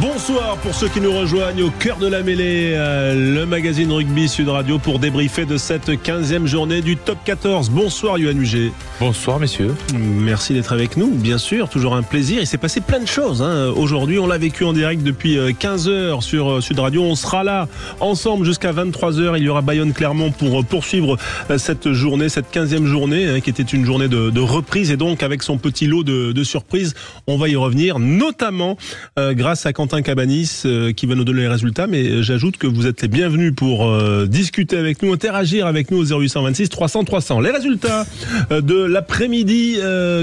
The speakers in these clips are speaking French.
Bonsoir pour ceux qui nous rejoignent au cœur de la mêlée, le magazine Rugby Sud Radio pour débriefer de cette 15e journée du Top 14. Bonsoir Yohan Huget. Bonsoir messieurs. Merci d'être avec nous, bien sûr, toujours un plaisir. Il s'est passé plein de choses aujourd'hui, on l'a vécu en direct depuis 15h sur Sud Radio. On sera là ensemble jusqu'à 23h. Il y aura Bayonne-Clermont pour poursuivre cette journée, cette 15e journée qui était une journée de reprise et donc avec son petit lot de surprises. On va y revenir, notamment grâce à Quentin Cabanis qui va nous donner les résultats, mais j'ajoute que vous êtes les bienvenus pour discuter avec nous, interagir avec nous au 0826 300 300. Les résultats de l'après-midi,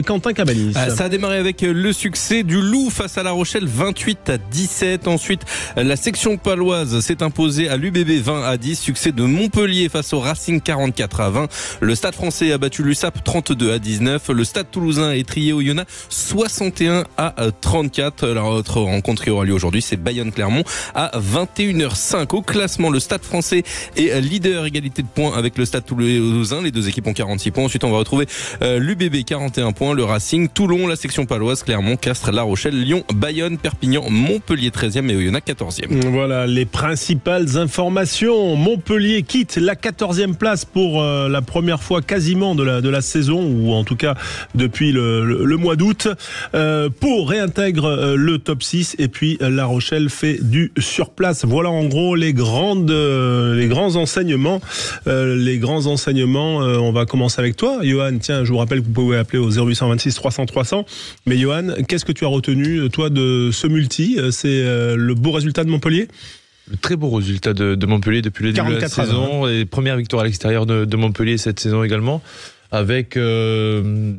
Quentin Cabanis. Ça a démarré avec le succès du Loup face à La Rochelle 28-17. Ensuite, la section paloise s'est imposée à l'UBB 20-10. Succès de Montpellier face au Racing 44-20. Le Stade français a battu l'USAP 32-19. Le Stade toulousain est trié au Yona 61-34. La autre rencontre qui aura lieu aujourd'hui, c'est Bayonne-Clermont à 21h05. Au classement, le Stade français est leader, égalité de points avec le Stade toulousain. Les deux équipes ont 46 points. Ensuite, on va retrouver l'UBB 41 points, le Racing, Toulon, la section paloise, Clermont, Castres, La Rochelle, Lyon, Bayonne, Perpignan, Montpellier 13e et Oyonnax 14e. Voilà les principales informations. Montpellier quitte la 14e place pour la première fois quasiment de la saison, ou en tout cas depuis le mois d'août. Pau réintègre le top 6 et puis La Rochelle fait du surplace. Voilà en gros les grands enseignements. On va commencer avec toi, Yohan. Tiens, je vous rappelle que vous pouvez appeler au 0826 300 300. Mais Yohan, qu'est-ce que tu as retenu toi de ce multi? C'est le beau résultat de Montpellier? Le très beau résultat de Montpellier depuis le début de la saison, et première victoire à l'extérieur de Montpellier cette saison également, avec une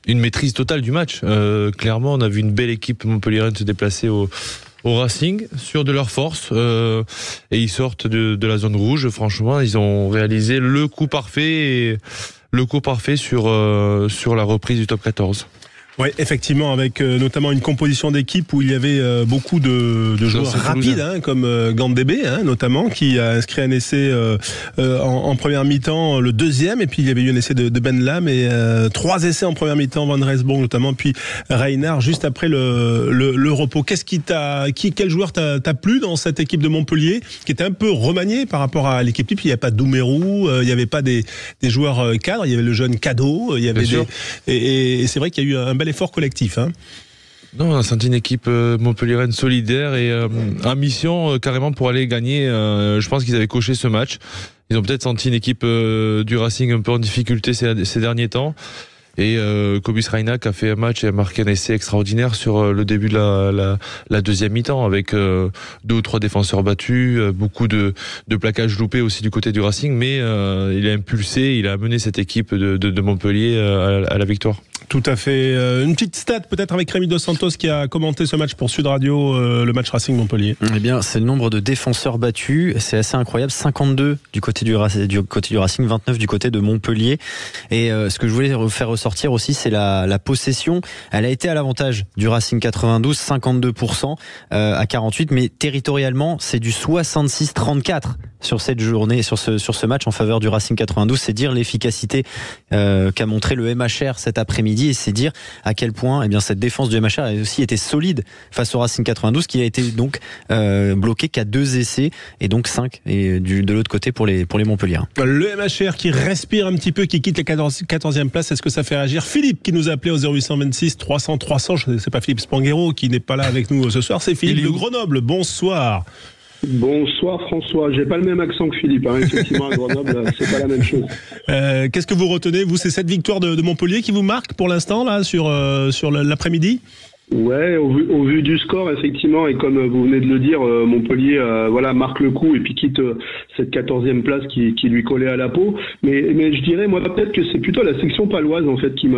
maîtrise totale du match. Clairement, on a vu une belle équipe montpelliéraine se déplacer au Racing, sûrs de leur force, et ils sortent de la zone rouge. Franchement, ils ont réalisé le coup parfait sur la reprise du top 14. Oui, effectivement, avec notamment une composition d'équipe où il y avait beaucoup de joueurs rapides, comme Gandébé, notamment, qui a inscrit un essai en première mi-temps, le deuxième, et puis il y avait eu un essai de Ben Lam, et 3 essais en première mi-temps, Van Resborg notamment, puis Reinhard juste après le repos. Quel joueur t'a plu dans cette équipe de Montpellier, qui était un peu remaniée par rapport à l'équipe type? Il n'y avait pas Doumerou, il n'y avait pas des joueurs cadres, il y avait le jeune Cadeau, il y avait et c'est vrai qu'il y a eu un bel effort collectif. Non, on a senti une équipe montpelliéraine solidaire et en mission carrément pour aller gagner. Je pense qu'ils avaient coché ce match. Ils ont peut-être senti une équipe du Racing un peu en difficulté ces derniers temps. Et Cobus Reinach a fait un match et a marqué un essai extraordinaire sur le début de la deuxième mi-temps, avec 2 ou 3 défenseurs battus, beaucoup de plaquages loupés aussi du côté du Racing, mais il a impulsé, il a amené cette équipe de Montpellier à la victoire. Tout à fait. Une petite stat peut-être avec Rémi Dos Santos qui a commenté ce match pour Sud Radio, le match Racing Montpellier. Eh bien, c'est le nombre de défenseurs battus. C'est assez incroyable. 52 du côté du Racing, 29 du côté de Montpellier. Et ce que je voulais faire ressortir aussi, c'est la possession. Elle a été à l'avantage du Racing 92, 52% à 48, mais territorialement, c'est du 66-34 sur cette journée, sur ce match en faveur du Racing 92. C'est dire l'efficacité qu'a montré le MHR cet après-midi, et c'est dire à quel point cette défense du MHR a aussi été solide face au Racing 92, qui a été donc bloqué qu'à 2 essais et donc 5 et de l'autre côté pour les Montpelliérains. Le MHR qui respire un petit peu, qui quitte la 14e place, est-ce que ça fait réagir Philippe qui nous a appelé au 0826 300 300? Je ne sais pas, Philippe Spanghero qui n'est pas là avec nous ce soir, c'est Philippe de Grenoble. Bonsoir. Bonsoir François, j'ai pas le même accent que Philippe, effectivement à Grenoble, c'est pas la même chose. Qu'est-ce que vous retenez, vous? C'est cette victoire de Montpellier qui vous marque pour l'instant là sur l'après-midi? Ouais, au vu du score, effectivement, et comme vous venez de le dire, Montpellier marque le coup et puis quitte cette 14e place qui lui collait à la peau. Mais je dirais, moi, peut-être que c'est plutôt la section paloise, en fait, qui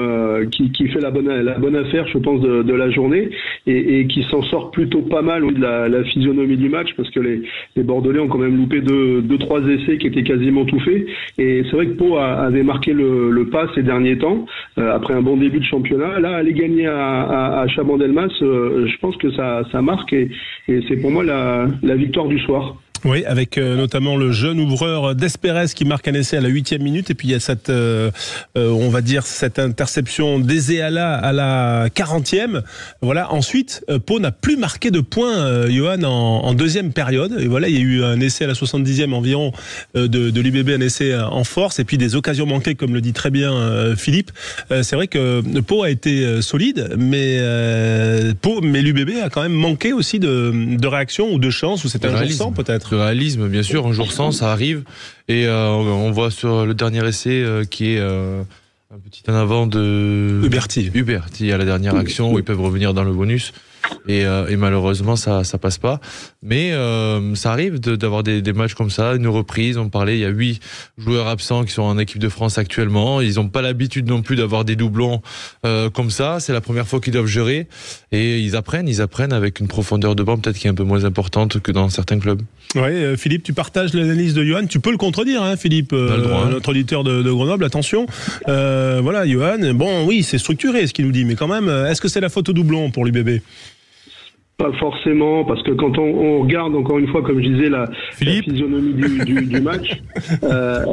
fait la bonne affaire, je pense, de la journée, et qui s'en sort plutôt pas mal de la physionomie du match, parce que les Bordelais ont quand même loupé 2-3 essais qui étaient quasiment tout faits. Et c'est vrai que Pau avait marqué le pas ces derniers temps, après un bon début de championnat. Là, aller gagner à Chabandelmas, je pense que ça marque, et c'est pour moi la victoire du soir. Oui, avec notamment le jeune ouvreur Despérez qui marque un essai à la 8e minute, et puis il y a cette, on va dire, cette interception d'Ezeala à la 40e. Voilà. Ensuite, Pau n'a plus marqué de points, Johan, en deuxième période. Et voilà, il y a eu un essai à la 70e environ de l'UBB, un essai en force, et puis des occasions manquées, comme le dit très bien Philippe. C'est vrai que Pau a été solide, mais l'UBB a quand même manqué aussi de réaction ou de chance, ou c'est un jour sans peut-être. De réalisme, bien sûr, un jour sans, ça arrive. Et on voit sur le dernier essai qui est un petit en avant de Huberti à la dernière action où ils peuvent revenir dans le bonus. Et malheureusement ça passe pas, mais ça arrive d'avoir des matchs comme ça, une reprise. On parlait, il y a 8 joueurs absents qui sont en équipe de France actuellement, ils n'ont pas l'habitude non plus d'avoir des doublons comme ça, c'est la première fois qu'ils doivent gérer, et ils apprennent avec une profondeur de banc peut-être qui est un peu moins importante que dans certains clubs. Oui, Philippe, tu partages l'analyse de Johan, tu peux le contredire, hein, Philippe, notre auditeur de Grenoble, attention. Voilà, Johan, bon oui, c'est structuré ce qu'il nous dit, mais quand même, est-ce que c'est la faute au doublon pour l'UBB ? Pas forcément, parce que quand on regarde encore une fois, comme je disais, la physionomie du match, ça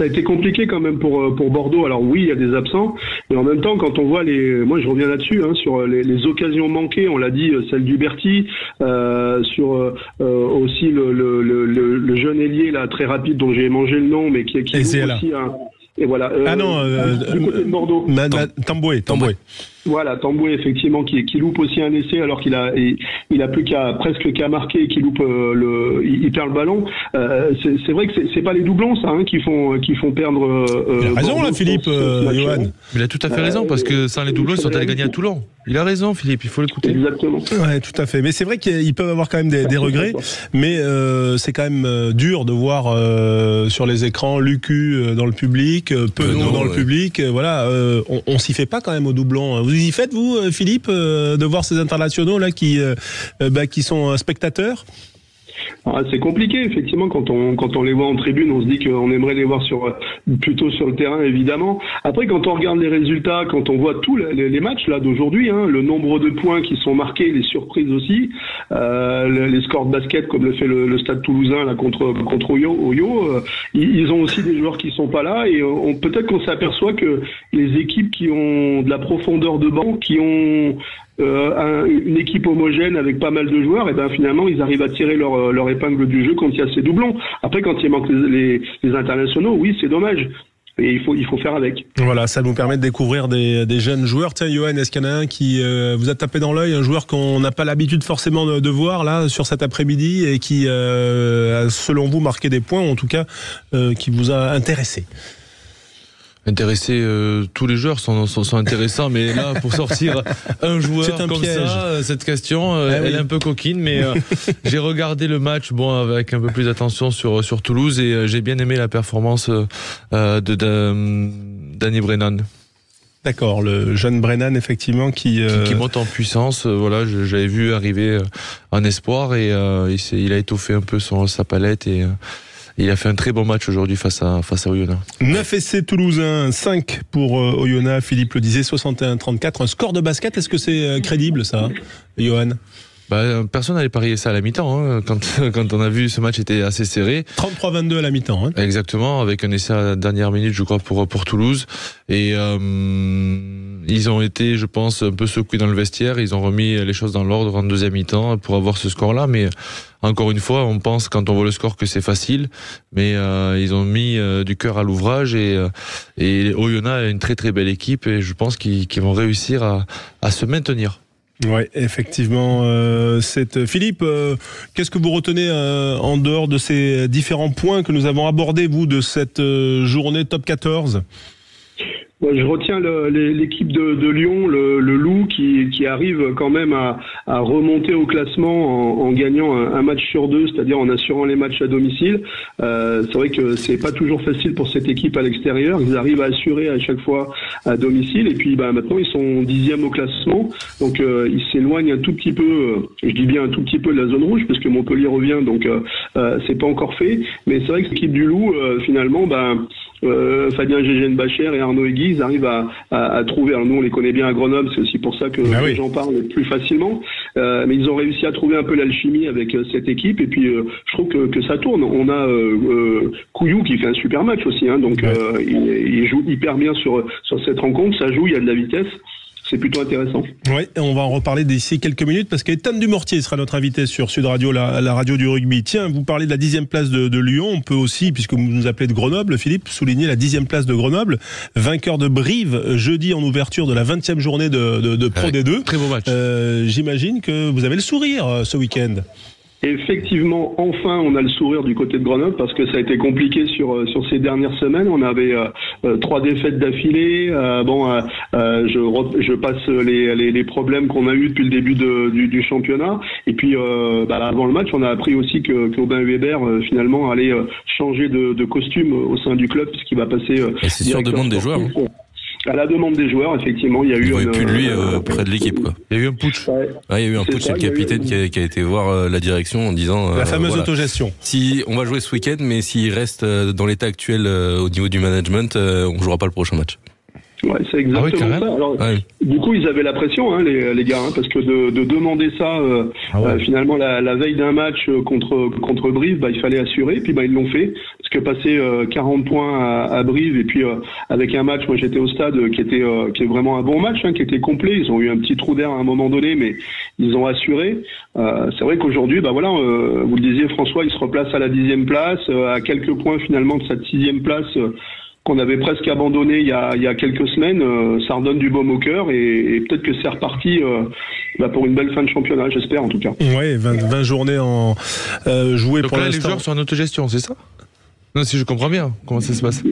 a été compliqué quand même pour Bordeaux. Alors oui, il y a des absents, mais en même temps, quand on voit moi je reviens là-dessus, hein, sur les occasions manquées, on l'a dit, celle d'Huberti, sur aussi le jeune ailier là très rapide dont j'ai mangé le nom, mais qui est aussi et voilà. Du côté de Bordeaux. Tamboué. Voilà, Tamboué effectivement qui loupe aussi un essai alors qu'il a plus presque qu'à marquer et qu'il loupe il perd le ballon. C'est vrai que c'est pas les doublons ça, hein, qui font perdre. Il a raison là, Philippe, Johan. Il a tout à fait raison, parce que sans les doublons ils sont allés gagner à Toulon. Il a raison, Philippe, il faut l'écouter. Exactement. Ouais, tout à fait. Mais c'est vrai qu'ils peuvent avoir quand même des regrets, mais c'est quand même dur de voir sur les écrans Lucu dans le public, Penaud dans le public. Voilà, on s'y fait pas quand même au doublon. Vous y faites, vous, Philippe, de voir ces internationaux là qui sont spectateurs? C'est compliqué, effectivement, quand on les voit en tribune, on se dit qu'on aimerait les voir plutôt sur le terrain, évidemment. Après, quand on regarde les résultats, quand on voit tous les matchs là d'aujourd'hui, hein, le nombre de points qui sont marqués, les surprises aussi, les scores de basket comme le fait le Stade Toulousain là contre Oyo, ils ont aussi des joueurs qui sont pas là, et peut-être qu'on s'aperçoit que les équipes qui ont de la profondeur de banc, qui ont une équipe homogène avec pas mal de joueurs, et ben finalement ils arrivent à tirer leur épingle du jeu quand il y a ces doublons. Après, quand il manque les internationaux, oui, c'est dommage. Et il faut faire avec. Voilà, ça nous permet de découvrir des jeunes joueurs. Tiens, Johan, est-ce qu'il y en a un qui vous a tapé dans l'œil, un joueur qu'on n'a pas l'habitude forcément de voir là sur cet après-midi et qui, a, selon vous, marqué des points, ou en tout cas qui vous a intéressé? Tous les joueurs sont intéressants, mais là, pour sortir un joueur comme piège. Ça, cette question, elle est un peu coquine, mais j'ai regardé le match, avec un peu plus d'attention sur Toulouse, et j'ai bien aimé la performance de Danny Brennan. D'accord, le jeune Brennan, effectivement, qui monte en puissance. Voilà, j'avais vu arriver en espoir, et il a étoffé un peu sa palette, et il a fait un très bon match aujourd'hui face à Oyonnax. 9 essais toulousains, 5 pour Oyonnax, Philippe le disait, 61-34. Un score de basket, est-ce que c'est crédible ça, Johan? Personne n'allait parier ça à la mi-temps, hein. Quand on a vu ce match était assez serré. 33-22 à la mi-temps, hein. Exactement, avec un essai à la dernière minute, je crois, pour Toulouse. Et ils ont été, je pense, un peu secoués dans le vestiaire. Ils ont remis les choses dans l'ordre en deuxième mi-temps pour avoir ce score-là. Mais encore une fois, on pense quand on voit le score que c'est facile. Mais ils ont mis du cœur à l'ouvrage, et Oyonnax a une très très belle équipe, et je pense qu'ils vont réussir à se maintenir. Oui, effectivement. Philippe, qu'est-ce que vous retenez en dehors de ces différents points que nous avons abordés, vous, de cette journée top 14? Je retiens l'équipe de Lyon, le Loup, qui arrive quand même à remonter au classement en gagnant un match sur deux, c'est-à-dire en assurant les matchs à domicile. C'est vrai que c'est pas toujours facile pour cette équipe à l'extérieur. Ils arrivent à assurer à chaque fois à domicile, et puis maintenant ils sont 10e au classement, donc ils s'éloignent un tout petit peu. Je dis bien un tout petit peu de la zone rouge, parce que Montpellier revient, donc c'est pas encore fait. Mais c'est vrai que l'équipe du Loup, finalement, Fabien Gégenbacher et Arnaud Egui, ils arrivent à trouver. Alors nous, on les connaît bien à Grenoble, c'est aussi pour ça que les gens parlent plus facilement. mais ils ont réussi à trouver un peu l'alchimie avec cette équipe. Et puis, je trouve que ça tourne. On a Couillou qui fait un super match aussi, hein, donc il joue hyper bien sur cette rencontre. Ça joue, il y a de la vitesse. C'est plutôt intéressant. Oui, on va en reparler d'ici quelques minutes parce qu'Étan Dumortier sera notre invité sur Sud Radio, la radio du rugby. Tiens, vous parlez de la 10e place de Lyon. On peut aussi, puisque vous nous appelez de Grenoble, Philippe, souligner la 10e place de Grenoble. Vainqueur de Brive jeudi en ouverture de la 20e journée de Pro D2. Très beau match. J'imagine que vous avez le sourire ce week-end. Effectivement, enfin, on a le sourire du côté de Grenoble parce que ça a été compliqué sur ces dernières semaines. On avait 3 défaites d'affilée. Je passe les problèmes qu'on a eu depuis le début du championnat. Et puis, avant le match, on a appris aussi qu'Aubin Weber finalement allait changer de costume au sein du club puisqu'il va passer. C'est sur demande des joueurs. Hein. À la demande des joueurs, effectivement, il y a eu. Il ne voulait plus de lui près de l'équipe, quoi. Il y a eu un putsch. Ouais, il y a eu un putsch. C'est le capitaine qui a été voir la direction en disant. La fameuse autogestion. Si on va jouer ce week-end, mais s'il reste dans l'état actuel au niveau du management, on ne jouera pas le prochain match. Ouais, c'est exactement ça. Alors, du coup, ils avaient la pression, hein, les gars, hein, parce que de demander ça finalement la veille d'un match contre Brive, il fallait assurer. Puis ils l'ont fait, parce que passer 40 points à Brive et puis avec un match, moi j'étais au stade qui est vraiment un bon match, hein, qui était complet. Ils ont eu un petit trou d'air à un moment donné, mais ils ont assuré. C'est vrai qu'aujourd'hui, vous le disiez, François, ils se replacent à la 10e place, à quelques points finalement de cette 6e place. Qu'on avait presque abandonné il y a quelques semaines, ça redonne du baume au cœur et peut-être que c'est reparti pour une belle fin de championnat, j'espère en tout cas. Oui, 20 journées en jouées pour l'instant. Les joueurs sont en autogestion, c'est ça? Non, si je comprends bien, comment ça se passe?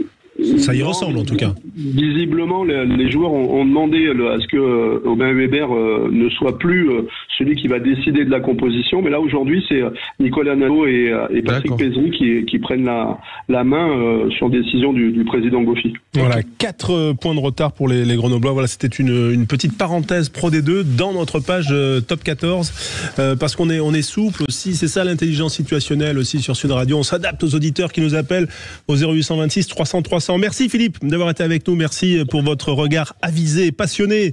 Ça y ressemble en tout cas. Visiblement, les joueurs ont demandé à ce que Aubin Weber ne soit plus celui qui va décider de la composition. Mais là, aujourd'hui, c'est Nicolas Nalo et Patrick Pézry qui prennent la main sur décision du président Goffi. Voilà, 4 points de retard pour les Grenoblois. Voilà, c'était une petite parenthèse Pro D2 dans notre page Top 14 parce qu'on est souple aussi. C'est ça l'intelligence situationnelle aussi sur Sud Radio. On s'adapte aux auditeurs qui nous appellent au 0826 300 300. Merci Philippe d'avoir été avec nous. Merci pour votre regard avisé et passionné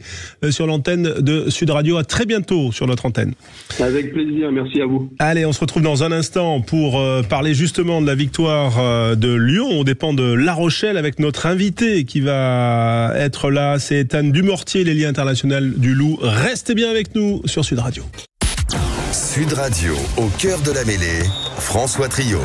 sur l'antenne de Sud Radio. À très bientôt sur notre antenne. Avec plaisir, merci à vous. Allez, on se retrouve dans un instant pour parler justement de la victoire de Lyon. On dépend de La Rochelle avec notre invité qui va être là. C'est Étan Dumortier, l'ailier international du Loup. Restez bien avec nous sur Sud Radio. Sud Radio, au cœur de la mêlée, François Trio.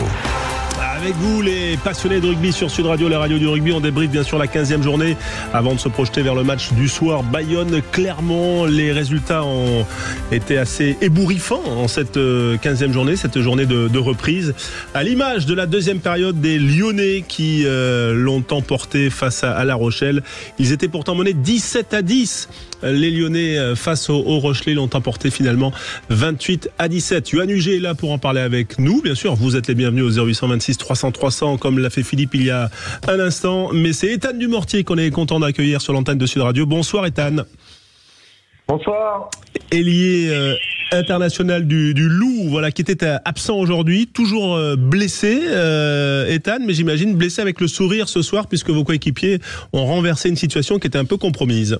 Avec vous, les passionnés de rugby sur Sud Radio, la radio du rugby, on débriefe bien sûr la 15e journée avant de se projeter vers le match du soir. Bayonne-Clermont, les résultats ont été assez ébouriffants en cette 15e journée, cette journée de reprise. À l'image de la deuxième période des Lyonnais qui l'ont emporté face à La Rochelle. Ils étaient pourtant menés 17-10. Les Lyonnais face aux Rochelais l'ont emporté finalement 28-17. Yoann Huget est là pour en parler avec nous. Bien sûr, vous êtes les bienvenus au 0826 300 300 comme l'a fait Philippe il y a un instant. Mais c'est Étan Dumortier qu'on est content d'accueillir sur l'antenne de Sud Radio. Bonsoir Étan. Bonsoir. Ailier international du Loup, voilà, qui était absent aujourd'hui, toujours blessé, Étan, mais j'imagine blessé avec le sourire ce soir puisque vos coéquipiers ont renversé une situation qui était un peu compromise.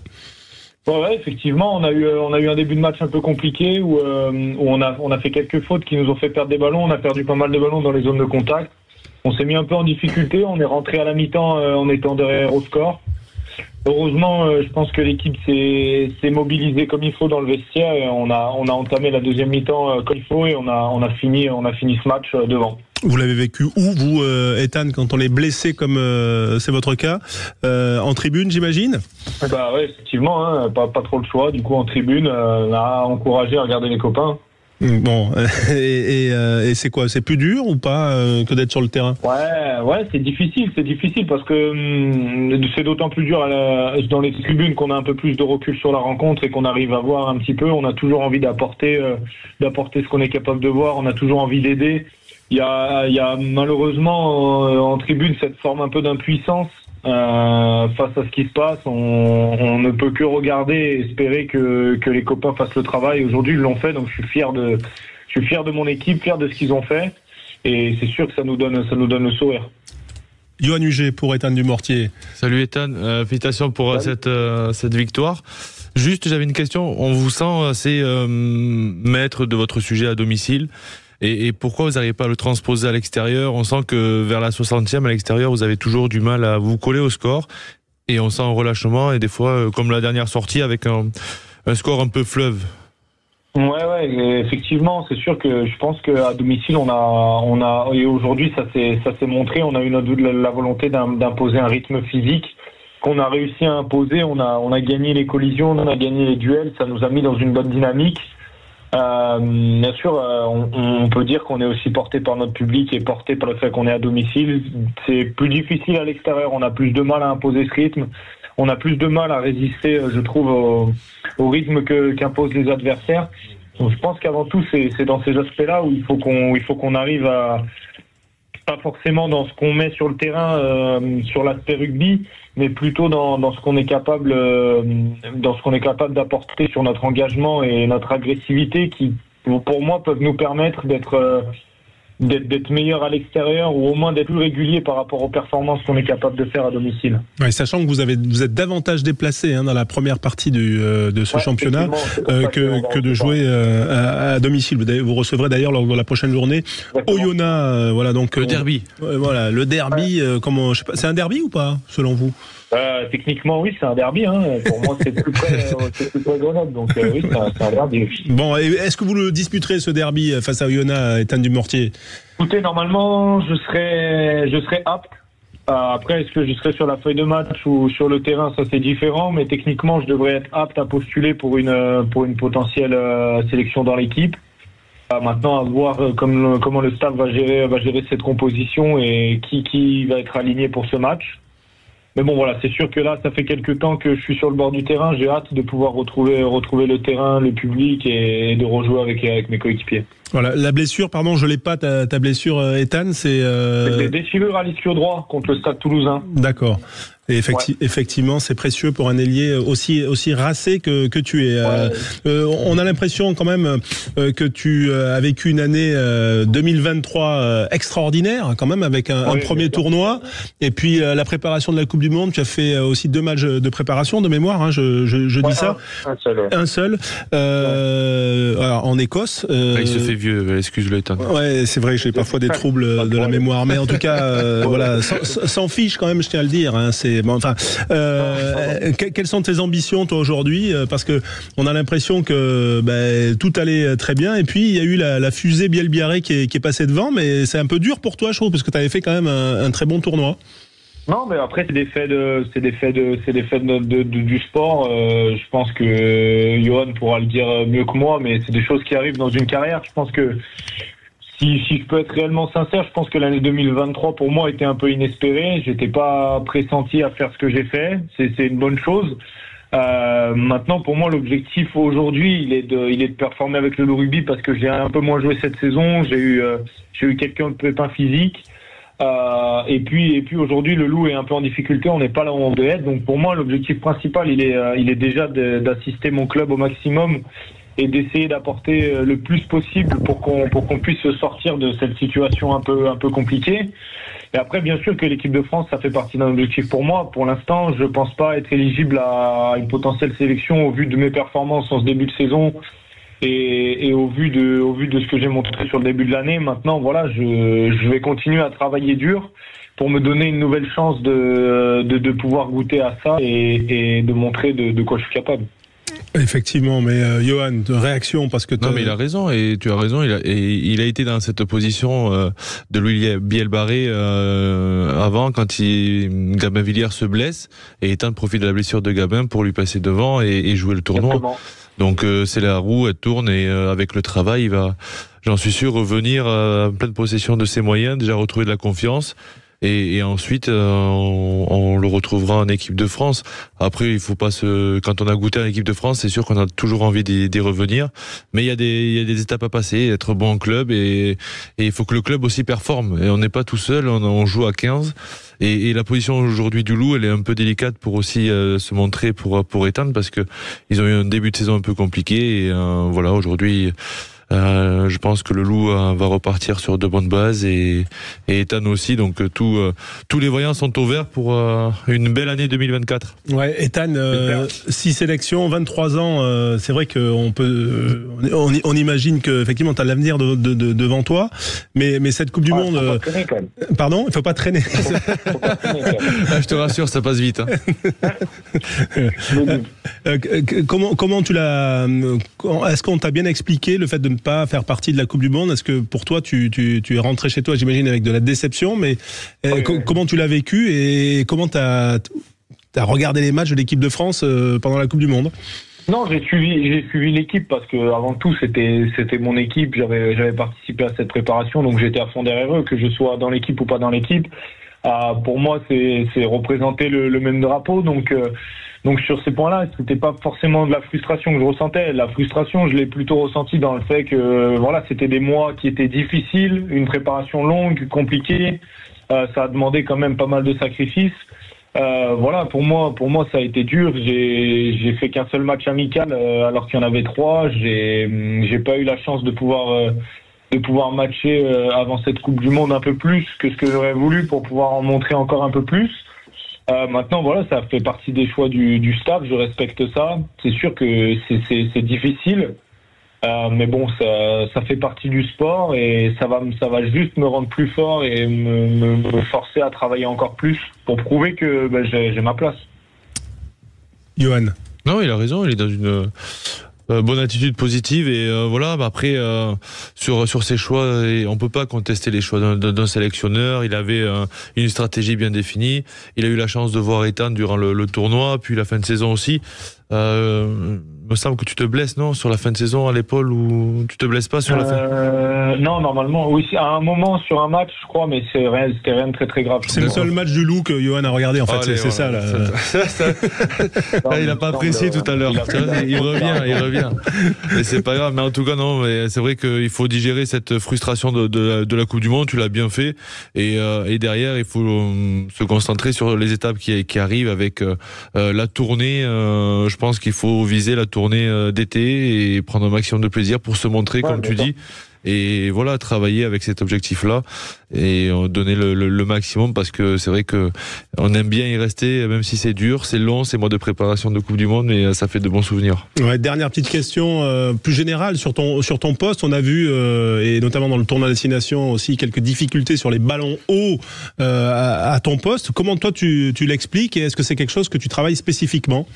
Ouais, effectivement, on a eu un début de match un peu compliqué où on a fait quelques fautes qui nous ont fait perdre des ballons. On a perdu pas mal de ballons dans les zones de contact. On s'est mis un peu en difficulté. On est rentré à la mi-temps en étant derrière au score. Heureusement, je pense que l'équipe s'est mobilisée comme il faut dans le vestiaire. Et on a entamé la deuxième mi-temps comme il faut et on a fini ce match devant. Vous l'avez vécu où, vous, Étan, quand on est blessé comme c'est votre cas, en tribune, j'imagine? Bah ouais, effectivement, hein, pas trop le choix. Du coup, en tribune, à encourager à regarder les copains. Bon, et c'est quoi? C'est plus dur ou pas que d'être sur le terrain? Ouais, c'est difficile parce que c'est d'autant plus dur dans les tribunes qu'on a un peu plus de recul sur la rencontre et qu'on arrive à voir un petit peu. On a toujours envie d'apporter ce qu'on est capable de voir. On a toujours envie d'aider. Il y a malheureusement en tribune cette forme un peu d'impuissance face à ce qui se passe. On ne peut que regarder et espérer que les copains fassent le travail. Aujourd'hui, ils l'ont fait, donc je suis fier de mon équipe, fier de ce qu'ils ont fait, et c'est sûr que ça nous donne le sourire. Yoann Huget pour Étan Dumortier. Salut Étan, félicitations pour cette victoire. Juste, j'avais une question. On vous sent assez maître de votre sujet à domicile. Et pourquoi vous n'arrivez pas à le transposer à l'extérieur? On sent que vers la 60e, à l'extérieur, vous avez toujours du mal à vous coller au score. Et on sent un relâchement. Et des fois, comme la dernière sortie, avec un score un peu fleuve. Ouais, effectivement, c'est sûr que je pense qu'à domicile, on a, et aujourd'hui, ça s'est montré, on a eu la volonté d'imposer un rythme physique qu'on a réussi à imposer. On a gagné les collisions, on a gagné les duels, ça nous a mis dans une bonne dynamique. Bien sûr, on peut dire qu'on est aussi porté par notre public et porté par le fait qu'on est à domicile. C'est plus difficile à l'extérieur, on a plus de mal à imposer ce rythme. On a plus de mal à résister, je trouve, au rythme qu'imposent les adversaires. Donc, je pense qu'avant tout, c'est dans ces aspects-là où il faut qu'on arrive à, pas forcément dans ce qu'on met sur le terrain, sur l'aspect rugby, mais plutôt dans ce qu'on est capable, d'apporter sur notre engagement et notre agressivité, qui, pour moi, peuvent nous permettre d'être meilleur à l'extérieur, ou au moins d'être plus régulier par rapport aux performances qu'on est capable de faire à domicile. Ouais, sachant que vous êtes davantage déplacé dans la première partie de ce championnat que de jouer à domicile. Vous recevrez d'ailleurs lors de la prochaine journée Oyonnax, voilà, donc le derby. Voilà, le derby. Comment, je sais pas, c'est un derby ou pas, selon vous? Techniquement, oui, c'est un derby. Pour moi, c'est plus près Grenoble. Donc, oui, c'est un derby. Bon, et est-ce que vous le disputerez, ce derby, face à Oyonnax, Étienne Dumortier? Écoutez, normalement, je serai apte. Après, est-ce que je serai sur la feuille de match ou sur le terrain? Ça, c'est différent. Mais techniquement, je devrais être apte à postuler pour une potentielle sélection dans l'équipe. Maintenant, à voir comment le staff va gérer cette composition et qui va être aligné pour ce match. Mais bon, voilà, c'est sûr que là, ça fait quelques temps que je suis sur le bord du terrain. J'ai hâte de pouvoir retrouver le terrain, le public et de rejouer avec mes coéquipiers. Voilà, la blessure, pardon, je l'ai pas, ta blessure, Ethan, c'est des déchirures à l'ischio droit contre le Stade Toulousain. D'accord. Et effectivement, c'est précieux pour un ailier aussi racé que tu es. On a l'impression quand même que tu as vécu une année 2023 extraordinaire, quand même, avec un premier tournoi. Et puis la préparation de la Coupe du Monde, tu as fait aussi 2 matchs de préparation de mémoire. Je dis ça. Un seul. Alors, en Écosse. Il se fait vieux. Excuse-le, Ethan. Ouais, c'est vrai que j'ai parfois des troubles de la mémoire, mais en tout cas, voilà, s'en fiche quand même, je tiens à le dire. C'est bon, enfin, quelles sont tes ambitions, toi, aujourd'hui? Parce que on a l'impression que tout allait très bien, et puis il y a eu la fusée Biel-Biarré qui est passée devant, mais c'est un peu dur pour toi, je trouve, parce que tu avais fait quand même un très bon tournoi. Non, mais après c'est des faits du sport. Je pense que Johan pourra le dire mieux que moi, mais c'est des choses qui arrivent dans une carrière. Je pense que si je peux être réellement sincère, je pense que l'année 2023 pour moi était un peu inespérée. J'étais pas pressenti à faire ce que j'ai fait. C'est une bonne chose. Maintenant, pour moi, l'objectif aujourd'hui, il est de performer avec le Loup Rugby, parce que j'ai un peu moins joué cette saison. J'ai eu quelques pépins physiques. Et puis aujourd'hui, le Loup est un peu en difficulté. On n'est pas là où on devait être. Donc pour moi, l'objectif principal, il est déjà d'assister mon club au maximum et d'essayer d'apporter le plus possible pour qu'on puisse sortir de cette situation un peu compliquée. Et après, bien sûr que l'équipe de France, ça fait partie d'un objectif pour moi. Pour l'instant, je pense pas être éligible à une potentielle sélection au vu de mes performances en ce début de saison et au vu de ce que j'ai montré sur le début de l'année. Maintenant, voilà, je vais continuer à travailler dur pour me donner une nouvelle chance de pouvoir goûter à ça et de montrer de quoi je suis capable. Effectivement, mais Johan, de réaction, parce que non, mais il a raison, et tu as raison. Il a été dans cette position de Louis Biel-Barré avant, quand Gabin Villiers se blesse et Ethan profite de la blessure de Gabin pour lui passer devant et jouer le tournoi. Exactement. Donc c'est la roue, elle tourne, et avec le travail, il va, j'en suis sûr, revenir en pleine possession de ses moyens, déjà retrouver de la confiance. Et ensuite, on le retrouvera en équipe de France. Après, il faut pas quand on a goûté en équipe de France, c'est sûr qu'on a toujours envie d'y revenir. Mais il y a des étapes à passer, être bon en club, et il faut que le club aussi performe. Et on n'est pas tout seul, on joue à 15. Et la position aujourd'hui du Loup, elle est un peu délicate pour aussi se montrer pour Ethan, parce que ils ont eu un début de saison un peu compliqué. Et voilà, aujourd'hui, Je pense que le Loup va repartir sur de bonnes bases et Ethan aussi. Donc tous les voyants sont au vert pour une belle année 2024. Ouais, Ethan, 6 sélections, 23 ans. C'est vrai qu'on peut, on imagine que effectivement t'as l'avenir devant toi. Mais cette Coupe du Monde. Faut pas traîner, quand même. Pardon, il faut pas traîner. Faut pas traîner, quand même. Je te rassure, ça passe vite. Hein. Comment tu l'as? Est-ce qu'on t'a bien expliqué le fait de ne pas faire partie de la Coupe du Monde? Est-ce que pour toi, tu es rentré chez toi, j'imagine, avec de la déception, mais comment tu l'as vécu et comment t'as regardé les matchs de l'équipe de France pendant la Coupe du Monde? Non, j'ai suivi l'équipe parce que avant tout c'était mon équipe. J'avais participé à cette préparation, donc j'étais à fond derrière eux, que je sois dans l'équipe ou pas dans l'équipe. Pour moi, c'est représenter le même drapeau. Donc sur ces points-là, c'était pas forcément de la frustration que je ressentais. La frustration, je l'ai plutôt ressentie dans le fait que voilà, c'était des mois qui étaient difficiles, une préparation longue, compliquée. Ça a demandé quand même pas mal de sacrifices. Voilà, pour moi, ça a été dur. J'ai fait qu'un seul match amical alors qu'il y en avait 3. J'ai pas eu la chance de pouvoir matcher avant cette Coupe du Monde un peu plus que ce que j'aurais voulu pour pouvoir en montrer encore un peu plus. Maintenant, voilà, ça fait partie des choix du staff. Je respecte ça. C'est sûr que c'est difficile. Mais bon, ça fait partie du sport et ça va juste me rendre plus fort et me forcer à travailler encore plus pour prouver que j'ai ma place. Johan. Non, il a raison, il est dans une bonne attitude positive et voilà. Après, sur ses choix, et on peut pas contester les choix d'un sélectionneur. Il avait une stratégie bien définie. Il a eu la chance de voir Ethan durant le tournoi, puis la fin de saison aussi. Me semble que tu te blesses, non, sur la fin de saison à l'épaule, ou tu te blesses pas sur la fin? Non, normalement, oui, à un moment sur un match, je crois, mais c'était rien de très très grave. C'est le seul match du Loup que Johan a regardé, en fait. Allez, c'est ça, là. Il a pas apprécié tout à l'heure. Il revient. Mais c'est pas grave. Mais en tout cas, non, mais c'est vrai qu'il faut digérer cette frustration de la Coupe du Monde. Tu l'as bien fait. Et derrière, il faut se concentrer sur les étapes qui arrivent avec la tournée. Je pense qu'il faut viser la tournée d'été et prendre un maximum de plaisir pour se montrer, comme tu dis. Et voilà, travailler avec cet objectif-là et donner le maximum, parce que c'est vrai que on aime bien y rester, même si c'est dur, c'est long, c'est mois de préparation de Coupe du Monde, mais ça fait de bons souvenirs. Ouais, dernière petite question plus générale sur ton poste. On a vu, et notamment dans le tournoi destination aussi, quelques difficultés sur les ballons hauts à ton poste. Comment toi tu l'expliques et est-ce que c'est quelque chose que tu travailles spécifiquement?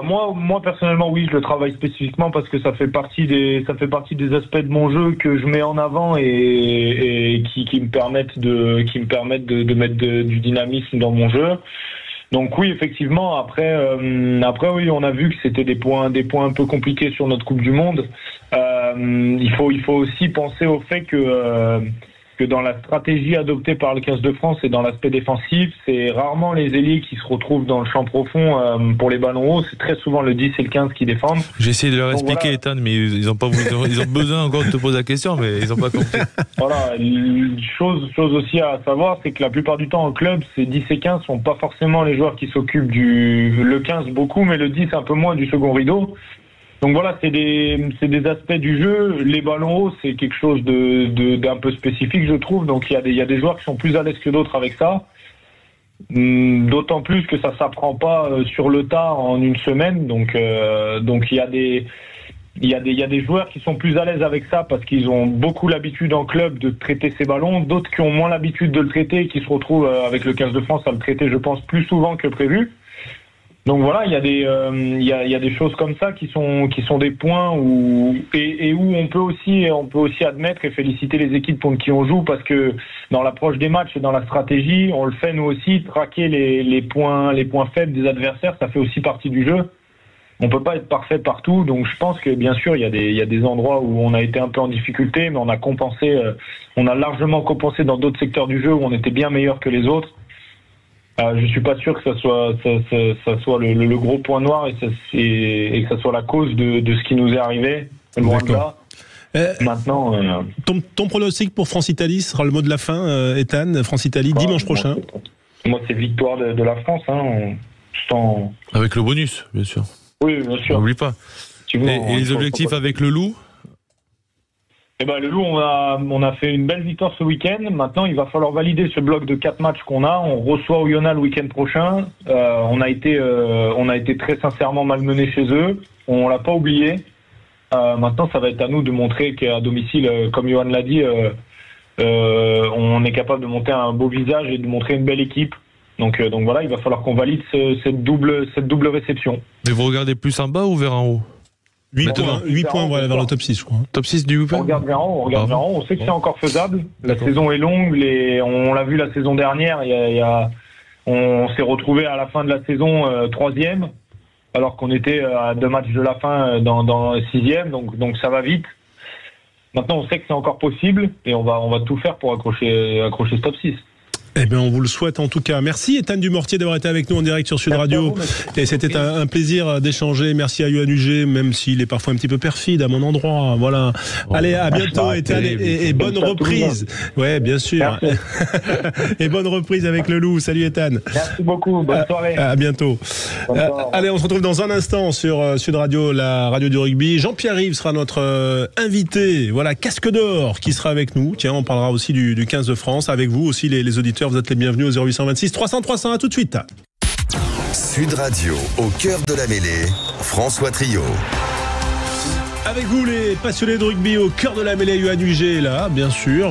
Moi personnellement, oui, je le travaille spécifiquement parce que ça fait partie des aspects de mon jeu que je mets en avant et qui me permettent de mettre du dynamisme dans mon jeu. Donc oui, effectivement, après oui, on a vu que c'était des points un peu compliqués sur notre Coupe du Monde. Il faut aussi penser au fait que dans la stratégie adoptée par le 15 de France et dans l'aspect défensif, c'est rarement les ailiers qui se retrouvent dans le champ profond pour les ballons hauts. C'est très souvent le 10 et le 15 qui défendent. J'ai essayé de leur expliquer, voilà. Ethan, mais ils ont besoin encore de te poser la question, mais ils n'ont pas compris. Voilà, chose aussi à savoir, c'est que la plupart du temps en club, ces 10 et 15 sont pas forcément les joueurs qui s'occupent le 15 beaucoup, mais le 10 un peu moins du second rideau. Donc voilà, c'est des aspects du jeu. Les ballons hauts, c'est quelque chose d'un peu spécifique, je trouve. Donc il y a des joueurs qui sont plus à l'aise que d'autres avec ça. D'autant plus que ça s'apprend pas sur le tas en une semaine. Donc il y a des joueurs qui sont plus à l'aise avec ça parce qu'ils ont beaucoup l'habitude en club de traiter ces ballons. D'autres qui ont moins l'habitude de le traiter et qui se retrouvent avec le 15 de France à le traiter, je pense, plus souvent que prévu. Donc voilà, il y a des choses comme ça qui sont des points où on peut aussi admettre et féliciter les équipes contre qui on joue, parce que dans l'approche des matchs et dans la stratégie, on le fait nous aussi, traquer les points faibles des adversaires, ça fait aussi partie du jeu. On peut pas être parfait partout, donc je pense que bien sûr il y a des endroits où on a été un peu en difficulté, mais on a largement compensé dans d'autres secteurs du jeu où on était bien meilleur que les autres. Je suis pas sûr que ça soit le gros point noir et que ça soit la cause de ce qui nous est arrivé. Loin de là. Maintenant, ton pronostic pour France-Italie sera le mot de la fin, Ethan. France-Italie dimanche prochain. Moi, c'est victoire de la France. Avec le bonus, bien sûr. Oui, bien sûr. N'oublie pas. Et les objectifs avec le Loup? Eh ben, le Loup, on a fait une belle victoire ce week-end. Maintenant, il va falloir valider ce bloc de 4 matchs qu'on a. On reçoit Oyonnax le week-end prochain. On a été très sincèrement malmenés chez eux. On l'a pas oublié. Maintenant, ça va être à nous de montrer qu'à domicile, comme Johan l'a dit, on est capable de monter un beau visage et de montrer une belle équipe. Donc voilà, il va falloir qu'on valide cette double réception. Mais vous regardez plus en bas ou vers en haut? 8 points voilà, vers le top 6, je crois. Top 6 du week-end. On regarde vers en haut, on sait que c'est encore faisable. La saison est longue, on l'a vu la saison dernière, on s'est retrouvé à la fin de la saison 3e, alors qu'on était à 2 matchs de la fin dans 6e, donc ça va vite. Maintenant, on sait que c'est encore possible et on va tout faire pour accrocher ce top 6. Eh bien, on vous le souhaite en tout cas. Merci Ethan Dumortier d'avoir été avec nous en direct sur Sud Radio. Et c'était un plaisir d'échanger. Merci à Johan Huget, même s'il est parfois un petit peu perfide à mon endroit. Voilà. Allez, à bientôt Ethan et bonne reprise. Ouais, bien sûr. Et bonne reprise avec le Loup. Salut Ethan. Merci beaucoup. Bonne soirée. À bientôt. Allez, on se retrouve dans un instant sur Sud Radio, la radio du rugby. Jean-Pierre Rives sera notre invité. Voilà, casque d'or qui sera avec nous. Tiens, on parlera aussi du 15 de France. Avec vous aussi, les auditeurs. Vous êtes les bienvenus au 0826 300 300. À tout de suite. Sud Radio, au cœur de la mêlée, François Trio. Avec vous les passionnés de rugby au cœur de la mêlée, Johan Huget est là, bien sûr.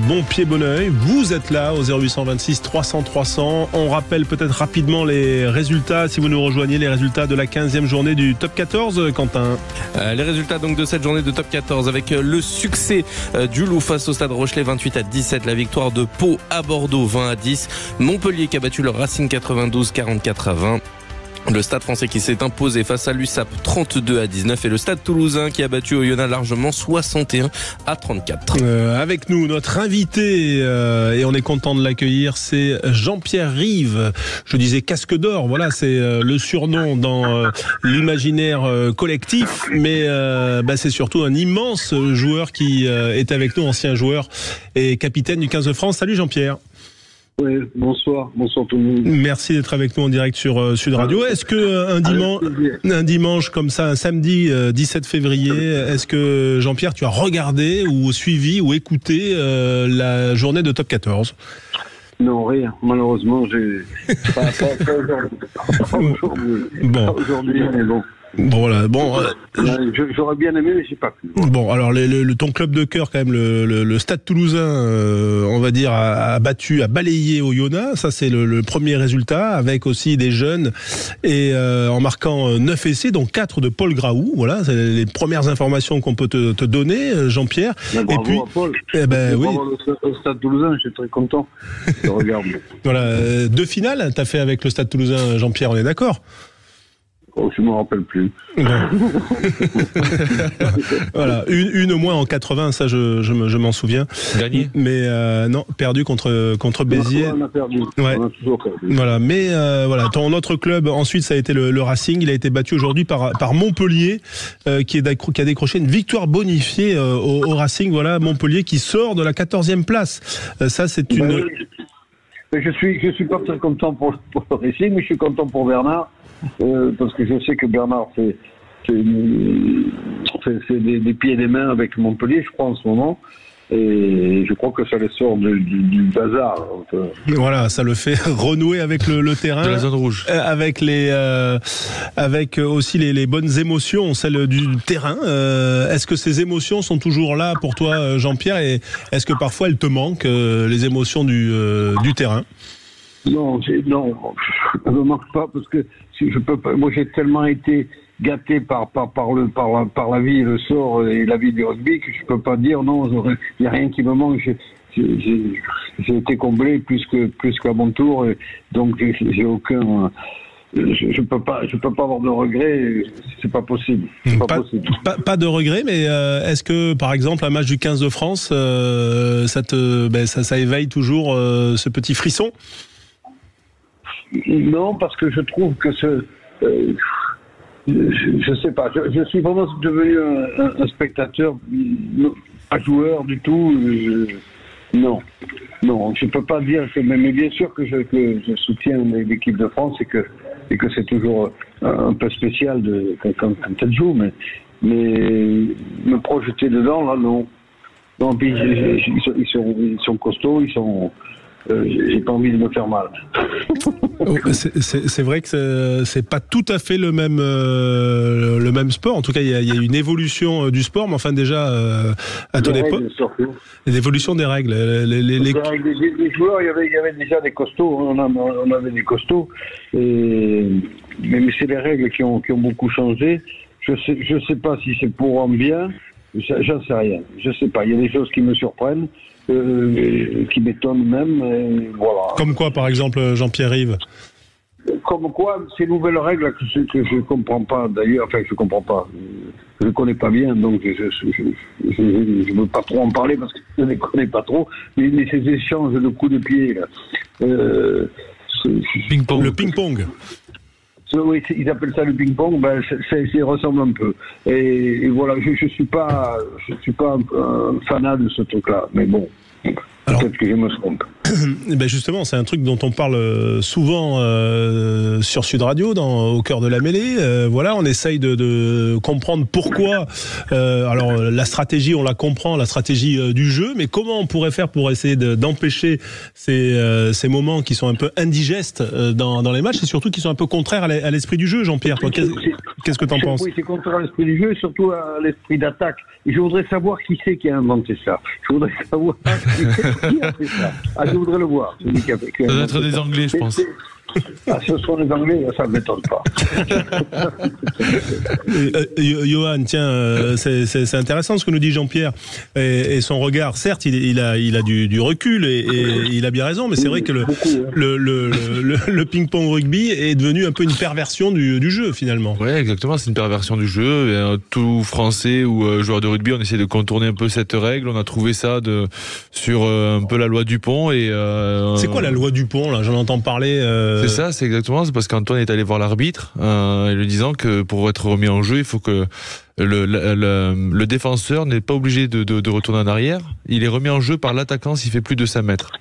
Bon pied, bon oeil. Vous êtes là au 0826 300 300. On rappelle peut-être rapidement les résultats, si vous nous rejoignez, les résultats de la 15e journée du top 14, Quentin. Les résultats donc de cette journée de top 14 avec le succès du Loup face au Stade Rochelet 28-17, la victoire de Pau à Bordeaux 20-10, Montpellier qui a battu le Racing 92 44-20. Le Stade français qui s'est imposé face à l'USAP 32-19 et le Stade toulousain qui a battu Oyonnax largement 61-34. Avec nous, notre invité, et on est content de l'accueillir, c'est Jean-Pierre Rives. Je disais casque d'or, voilà, c'est le surnom dans l'imaginaire collectif, mais c'est surtout un immense joueur qui est avec nous, ancien joueur et capitaine du 15 de France. Salut Jean-Pierre. Oui, bonsoir tout le monde. Merci d'être avec nous en direct sur Sud Radio. Est-ce que un dimanche comme ça, un samedi 17 février, est-ce que Jean-Pierre, tu as regardé ou suivi ou écouté la journée de top 14 ? Non, rien. Malheureusement, j'ai pas aujourd'hui. Bon. Pas aujourd'hui, mais bon. Bon voilà, j'aurais bien aimé, mais j'ai pas pu. Bon, alors ton club de cœur quand même, le Stade Toulousain, on va dire, a balayé Oyonnax. Ça c'est le premier résultat, avec aussi des jeunes et en marquant 9 essais, dont 4 de Paul Graou. Voilà, c'est les premières informations qu'on peut te donner, Jean-Pierre. Bravo et puis, à Paul. Oui. Le Stade Toulousain, je suis très content. Je regarde. Voilà, 2 finales t'as fait avec le Stade Toulousain, Jean-Pierre, on est d'accord ? Oh, je me rappelle plus. Bon. Voilà, une au moins en 80, ça je m'en souviens. Gagné. Mais non, perdu contre Béziers. On a perdu. Ouais. On a toujours perdu. Voilà, mais voilà, ton autre club ensuite ça a été le Racing, il a été battu aujourd'hui par Montpellier qui a décroché une victoire bonifiée au Racing. Voilà, Montpellier qui sort de la 14e place. Ça c'est une Je suis pas très content pour le Racing, mais je suis content pour Bernard. Parce que je sais que Bernard fait des pieds et des mains avec Montpellier, je crois, en ce moment. Et je crois que ça les sort du bazar. Voilà, ça le fait renouer avec le terrain. De la zone rouge. Avec aussi les bonnes émotions, celles du terrain. Est-ce que ces émotions sont toujours là pour toi, Jean-Pierre, et est-ce que parfois elles te manquent, les émotions du terrain ? Non, ça ne me manque pas parce que je peux pas. Moi, j'ai tellement été gâté par la vie et le sort et la vie du rugby que je peux pas dire non. Il y a rien qui me manque. J'ai été comblé plus qu'à mon tour, et donc j'ai aucun. Je peux pas avoir de regrets. C'est pas possible. Pas de regrets, mais est-ce que par exemple un match du 15 de France, ça éveille toujours ce petit frisson? Non, parce que je trouve que je sais pas. Je suis vraiment devenu un spectateur, pas joueur du tout. Non, je peux pas dire que. Mais bien sûr que je soutiens l'équipe de France et que c'est toujours un peu spécial quand elle joue, mais me projeter dedans là, non. Non, puis ils sont costauds, j'ai pas envie de me faire mal. C'est vrai que c'est pas tout à fait le même sport. En tout cas, il y a une évolution du sport, mais enfin déjà à ton époque, l'évolution des règles. Les joueurs, il y avait déjà des costauds. On avait des costauds. Mais c'est les règles qui ont beaucoup changé. Je sais pas si c'est pour en bien. J'en sais rien. Je sais pas. Il y a des choses qui me surprennent. Qui m'étonne même, voilà. Comme quoi, par exemple, Jean-Pierre Rive? Comme quoi, ces nouvelles règles que je comprends pas, d'ailleurs, enfin, je comprends pas, je ne connais pas bien, donc je veux pas trop en parler parce que je ne les connais pas trop, mais ces échanges de coups de pied, là, ping-pong. Le ping-pong. Oui, ils appellent ça le ping-pong, ben, ça ressemble un peu. Et voilà, je suis pas un fanat de ce truc-là, mais bon. Alors, peut-être que je me trompe. Ben justement, c'est un truc dont on parle souvent sur Sud Radio, au cœur de la mêlée. Voilà, on essaye de comprendre pourquoi. Alors, la stratégie, on la comprend, la stratégie du jeu, mais comment on pourrait faire pour essayer d'empêcher ces moments qui sont un peu indigestes dans les matchs et surtout qui sont un peu contraires à l'esprit du jeu, Jean-Pierre. Qu'est-ce que tu en penses? Oui, c'est contraire à l'esprit du jeu et surtout à l'esprit d'attaque. Et je voudrais savoir qui c'est qui a inventé ça. Je voudrais savoir qui a fait ça. Je voudrais le voir. Ça doit être des Anglais, je pense. Ce sont les Anglais, ça ne m'étonne pas. Johan, tiens, c'est intéressant ce que nous dit Jean-Pierre et son regard. Certes, il a du recul et il a bien raison, mais c'est vrai que le ping-pong rugby est devenu un peu une perversion du jeu finalement. Oui, exactement, c'est une perversion du jeu. Et tout Français ou joueur de rugby, on essaie de contourner un peu cette règle. On a trouvé ça sur un peu la loi Dupont. C'est quoi la loi Dupont là? J'en entends parler. C'est ça, c'est exactement, c'est parce qu'Antoine est allé voir l'arbitre lui disant que pour être remis en jeu, il faut que le défenseur n'est pas obligé de retourner en arrière. Il est remis en jeu par l'attaquant s'il fait plus de 5 mètres.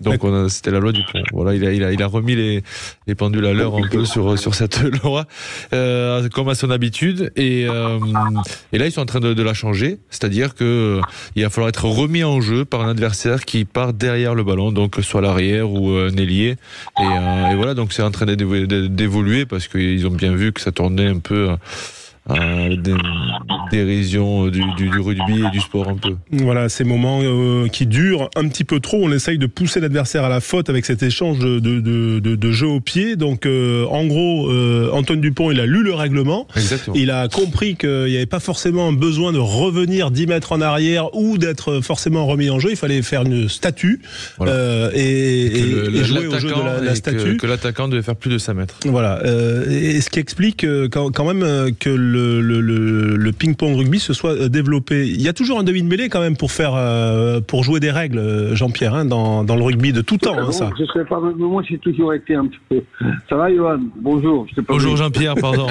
Donc c'était la loi du pont. Voilà, il a remis les pendules à l'heure un peu sur cette loi, comme à son habitude. Et là, ils sont en train de la changer. C'est-à-dire que il va falloir être remis en jeu par un adversaire qui part derrière le ballon, donc soit l'arrière ou un ailier. Et voilà, donc c'est en train d'évoluer parce qu'ils ont bien vu que ça tournait un peu dérision du rugby et du sport un peu. Voilà, ces moments qui durent un petit peu trop, on essaye de pousser l'adversaire à la faute avec cet échange de jeu au pied. Donc en gros, Antoine Dupont, il a lu le règlement. Exactement. Il a compris qu'il n'y avait pas forcément besoin de revenir 10 mètres en arrière ou d'être forcément remis en jeu. Il fallait faire une statue, voilà. et jouer au jeu de la statue. Que l'attaquant devait faire plus de 5 mètres. Voilà. Et ce qui explique quand même que le ping-pong rugby se soit développé. Il y a toujours un demi-mêlée quand même pour jouer des règles, Jean-Pierre, hein, dans le rugby de tout temps. Hein, ça. Je sais pas, mais moi j'ai toujours été un petit peu. Ça va, Johan? Bonjour. Bonjour Jean-Pierre, pardon.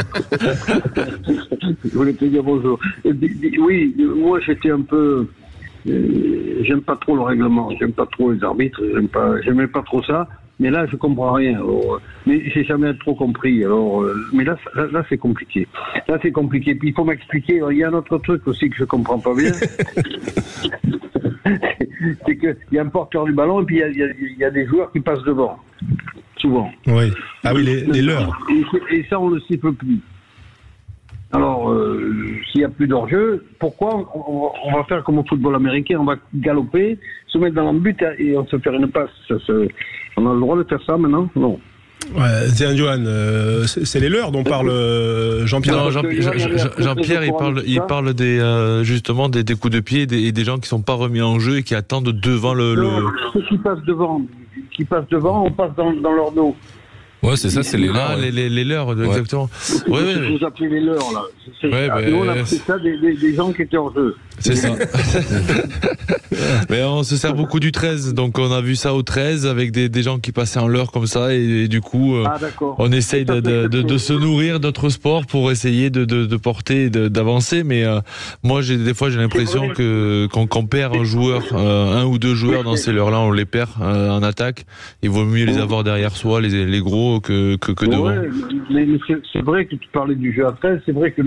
Je voulais te dire bonjour. Oui, moi j'étais un peu. J'aime pas trop le règlement, j'aime pas trop les arbitres, j'aimais pas trop ça. Mais là, je comprends rien. Alors, mais j'ai jamais trop compris. Alors, mais là, c'est compliqué. Là, c'est compliqué. Puis il faut m'expliquer. Il y a un autre truc aussi que je comprends pas bien. C'est qu'il y a un porteur du ballon et puis il y a des joueurs qui passent devant. Souvent. Oui. Ah oui, les leurs. Et ça, on le siffle plus. Alors, s'il n'y a plus d'hors-jeu, pourquoi on va faire comme au football américain, on va galoper, se mettre dans le but et on se faire une passe. On a le droit de faire ça maintenant? Non. Ouais, tiens, Johan, c'est les leurs dont parle Jean-Pierre. Non, Jean-Pierre, il parle justement des coups de pied et des gens qui sont pas remis en jeu et qui attendent devant Ceux qui passent devant, on passe dans leur dos. Ouais, c'est ça, c'est les leurs. Les leurs, exactement. Vous appelez les leurs, là. Nous, on a pris ça des gens qui étaient en jeu. C'est ça. Mais on se sert beaucoup du 13, donc on a vu ça au 13 avec des gens qui passaient en leurre comme ça, et du coup, on essaye de se nourrir d'autres sports pour essayer de porter, d'avancer. Mais moi, des fois, j'ai l'impression qu'on perd un joueur, un ou deux joueurs dans ces leurres-là, on les perd en attaque. Il vaut mieux les avoir derrière soi, les gros, que devant. Ouais, mais c'est vrai que tu parlais du jeu à 13, c'est vrai que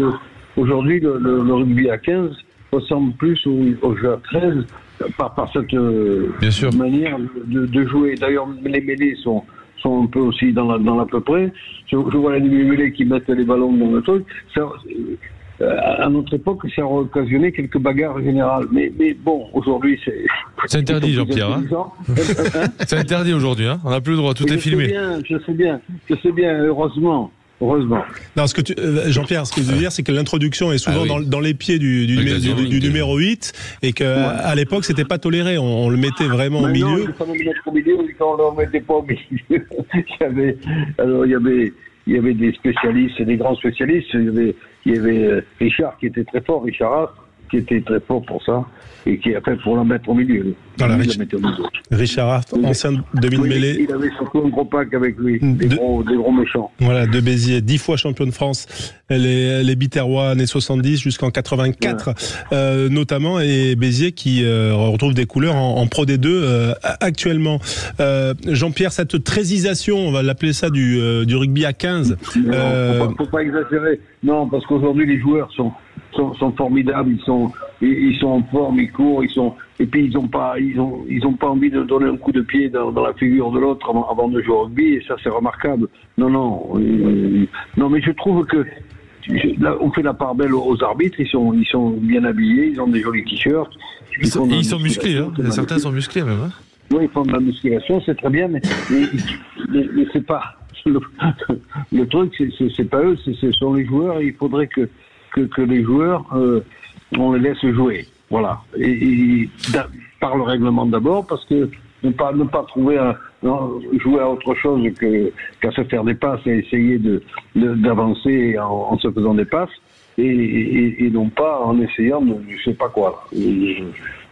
aujourd'hui, le rugby à 15, ressemble plus aux joueurs 13 par cette manière de jouer. D'ailleurs, les mêlées sont un peu aussi dans l'à peu près. Je vois les mêlées qui mettent les ballons dans le truc. Ça, à notre époque, ça a occasionné quelques bagarres générales. Mais bon, aujourd'hui, c'est interdit, Jean-Pierre. C'est interdit aujourd'hui. On n'a plus le droit. Tout est filmé. Je sais bien. Heureusement. Non, Jean-Pierre, ce que je veux dire, c'est que l'introduction est souvent dans les pieds du numéro 8 et qu'à l'époque, c'était pas toléré. On le mettait vraiment au milieu. Non, il fallait le mettre au milieu, quand on ne le mettait pas au milieu. Il y avait des spécialistes, des grands spécialistes. Il y avait Richard qui était très fort, Richard Rast, qui était très fort pour ça, et qui a fait pour la mettre au milieu. Voilà, Richard Rast, ancien demi-mêlée. Il avait surtout un gros pack avec lui, des gros méchants. Voilà, de Béziers, 10 fois champion de France, les Biterrois années 70 jusqu'en 84 notamment, et Béziers qui retrouve des couleurs en Pro D2 actuellement. Jean-Pierre, cette trésisation, on va l'appeler ça, du rugby à 15. Faut pas exagérer. Non, parce qu'aujourd'hui les joueurs sont formidables, ils sont en forme, ils courent, et puis ils ont pas envie de donner un coup de pied dans la figure de l'autre avant de jouer au rugby, et ça c'est remarquable. Non, mais je trouve que là, on fait la part belle aux arbitres, ils sont bien habillés, ils ont des jolis t-shirts. Ils sont musclés, hein. Certains sont musclés même. Hein. Oui, ils font de la musculation, c'est très bien, mais c'est pas le truc, c'est pas eux, ce sont les joueurs. Il faudrait que les joueurs, on les laisse jouer, voilà. Et par le règlement d'abord, parce que ne pas trouver jouer à autre chose qu'à se faire des passes et essayer d'avancer en se faisant des passes, et non pas en essayant de je sais pas quoi.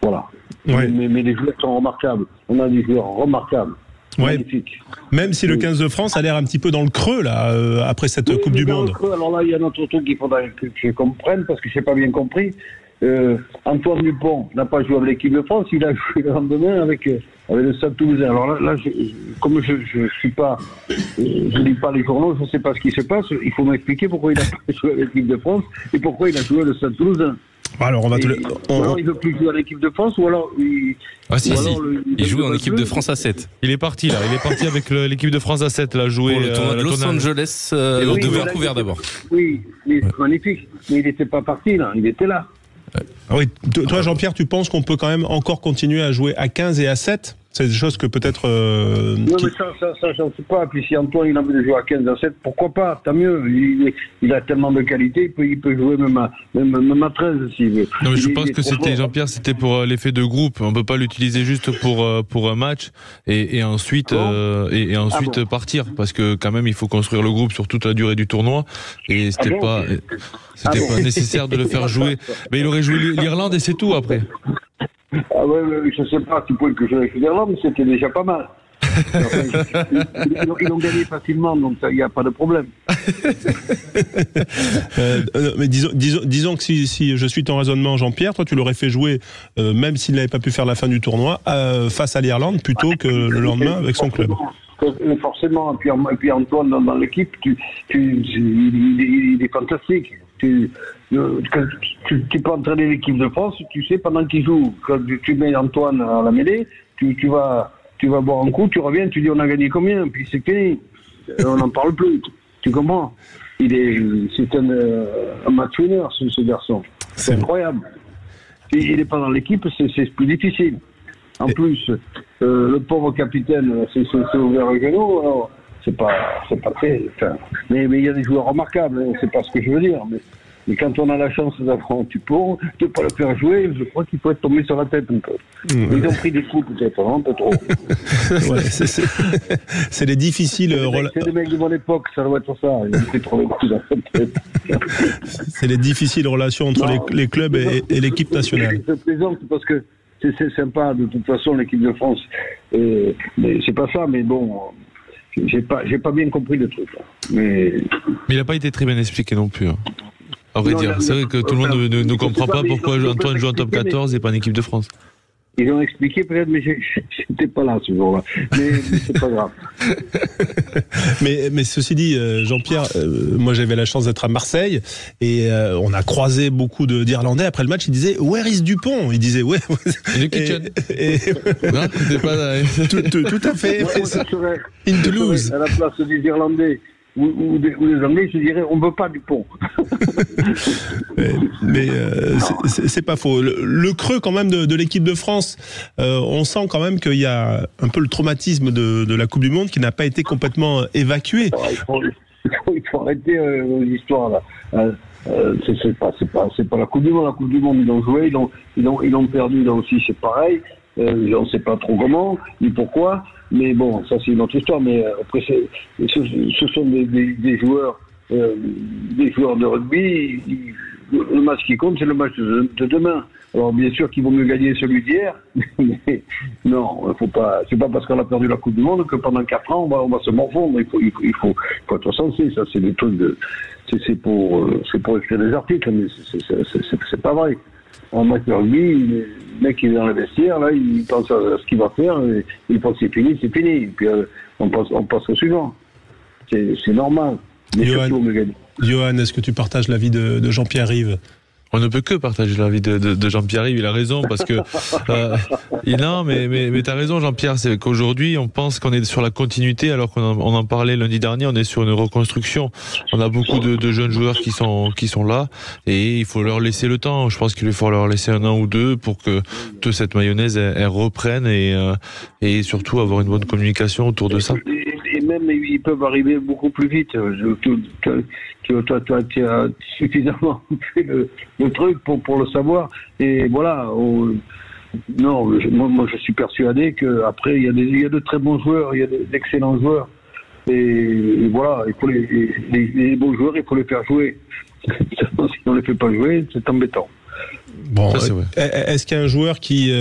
Voilà. Ouais. Mais les joueurs sont remarquables. On a des joueurs remarquables. Ouais. Magnifique. Même si le 15 de France a l'air un petit peu dans le creux là après cette Coupe du Monde. Alors là, il y a un autre truc qu'il faudrait que je comprenne parce que je n'ai pas bien compris. Antoine Dupont n'a pas joué avec l'équipe de France, il a joué le lendemain avec le Stade Toulousain. Alors là, comme je suis pas, je lis pas les journaux, je ne sais pas ce qui se passe. Il faut m'expliquer pourquoi il a pas joué avec l'équipe de France et pourquoi il a joué le Stade Toulousain. Alors alors il veut plus jouer à l'équipe de France ou alors il joue en équipe de France à 7. Il est parti là, il est parti avec l'équipe de France à 7 là, jouer pour le tournoi de Los Angeles de Vancouver d'abord. Oui, mais c'est magnifique. Mais il n'était pas parti là, il était là. Oui, toi Jean-Pierre, tu penses qu'on peut quand même encore continuer à jouer à 15 et à 7 ? C'est des choses que peut-être... Non, mais ça, j'en sais pas. Puis si Antoine, il a envie de jouer à 15 à 7, pourquoi pas ? Tant mieux. Il a tellement de qualité, il peut jouer même à 13 s'il veut. Non, mais je pense que c'était, Jean-Pierre, c'était pour l'effet de groupe. On peut pas l'utiliser juste pour un match et ensuite, partir. Parce que quand même, il faut construire le groupe sur toute la durée du tournoi. Et c'était pas nécessaire de le faire jouer. Mais il aurait joué l'Irlande et c'est tout après. Ah ouais, je sais pas si pouvait que je avec l'Irlande, mais c'était déjà pas mal. Ils ont gagné facilement, donc il n'y a pas de problème. Mais disons que si je suis ton raisonnement, Jean-Pierre, toi tu l'aurais fait jouer, même s'il n'avait pas pu faire la fin du tournoi, face à l'Irlande, plutôt que le lendemain avec son club. Forcément, et puis Antoine dans l'équipe, il est fantastique. Tu peux entraîner l'équipe de France, tu sais, pendant qu'il joue, quand tu mets Antoine à la mêlée, tu vas boire un coup, tu reviens, tu dis on a gagné combien, puis c'est fini, on n'en parle plus, tu comprends. C'est un match winner, ce garçon, c'est incroyable. Il n'est pas dans l'équipe, c'est plus difficile. En plus, le pauvre capitaine, c'est ouvert le genou, alors c'est pas très... Mais il y a des joueurs remarquables, c'est pas ce que je veux dire, mais quand on a la chance d'avoir Dupont, de ne pas le faire jouer, je crois qu'il faut être tombé sur la tête un peu. Ils ont pris des coups peut-être, un peu trop. Ouais, c'est les difficiles... C'est des mecs de mon époque, ça doit être ça. Ils ont pris trop de coups dans la tête. C'est les difficiles relations entre les clubs et l'équipe nationale. Je plaisante parce que c'est sympa, de toute façon, l'équipe de France. Mais c'est pas ça, mais bon... J'ai pas bien compris le truc. Mais il n'a pas été très bien expliqué non plus. À vrai dire, c'est vrai que tout le monde ne comprend pas pourquoi Antoine joue en top 14 et pas en équipe de France. Ils ont expliqué peut-être, mais j'étais pas là ce jour-là. Mais c'est pas grave. mais ceci dit, Jean-Pierre, moi j'avais la chance d'être à Marseille et on a croisé beaucoup d'Irlandais après le match. Ils disaient Where is Dupont? Ils disaient ouais. Le kitchen. Non, c'était pas. Tout à fait. Moi, je serais In Toulouse. à la place des Irlandais ou des Anglais, je dirais on veut pas Dupont. mais c'est pas faux. Le creux quand même de l'équipe de France, on sent quand même qu'il y a un peu le traumatisme de la Coupe du Monde qui n'a pas été complètement évacué. Il faut arrêter l'histoire là. C'est pas la Coupe du Monde. La Coupe du Monde, ils ont joué, ils l'ont perdu. Là aussi, c'est pareil. On ne sait pas trop comment ni pourquoi. Mais bon, ça c'est une autre histoire. Mais après, ce sont des joueurs de rugby. Le match qui compte, c'est le match de demain. Alors bien sûr qu'il vaut mieux gagner celui d'hier, mais non, faut pas. C'est pas parce qu'on a perdu la Coupe du Monde que pendant 4 ans on va se morfondre. Il faut être sensé. Ça, c'est des trucs de. C'est pour écrire des articles, mais c'est pas vrai. En match de rugby, le mec il est dans le vestiaire, là, il pense à ce qu'il va faire, et il pense que c'est fini. Et puis on passe au suivant. C'est normal. Mais Johan, est-ce que tu partages l'avis de Jean-Pierre Rive? On ne peut que partager l'avis de Jean-Pierre Rive. Il a raison parce que non, mais t'as raison, Jean-Pierre. C'est qu'aujourd'hui, on pense qu'on est sur la continuité, alors qu'on en parlait lundi dernier. On est sur une reconstruction. On a beaucoup de jeunes joueurs qui sont là, et il faut leur laisser le temps. Je pense qu'il faut leur laisser 1 an ou 2 pour que toute cette mayonnaise elle reprenne et surtout avoir une bonne communication autour de ça. Et même ils peuvent arriver beaucoup plus vite. Toi, tu as suffisamment fait le truc pour le savoir. Et voilà. Moi, je suis persuadé qu'après, il y a de très bons joueurs, il y a d'excellents joueurs. Et voilà, il faut les bons joueurs, il faut les faire jouer. Si on ne les fait pas jouer, c'est embêtant. Bon, est-ce qu'il y a un joueur qui,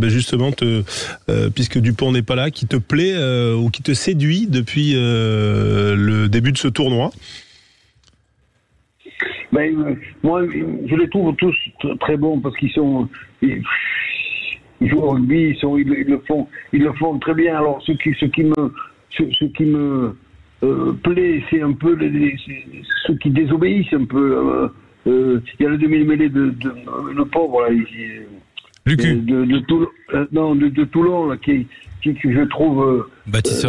justement, puisque Dupont n'est pas là, qui te plaît ou qui te séduit depuis le début de ce tournoi? Moi, je les trouve tous très bons parce qu'ils jouent au rugby, ils le font très bien. Alors, ce qui me plaît, c'est un peu ceux qui désobéissent un peu. Il y a le demi-mêlée le pauvre là, de Toulon là, qui je trouve Baptiste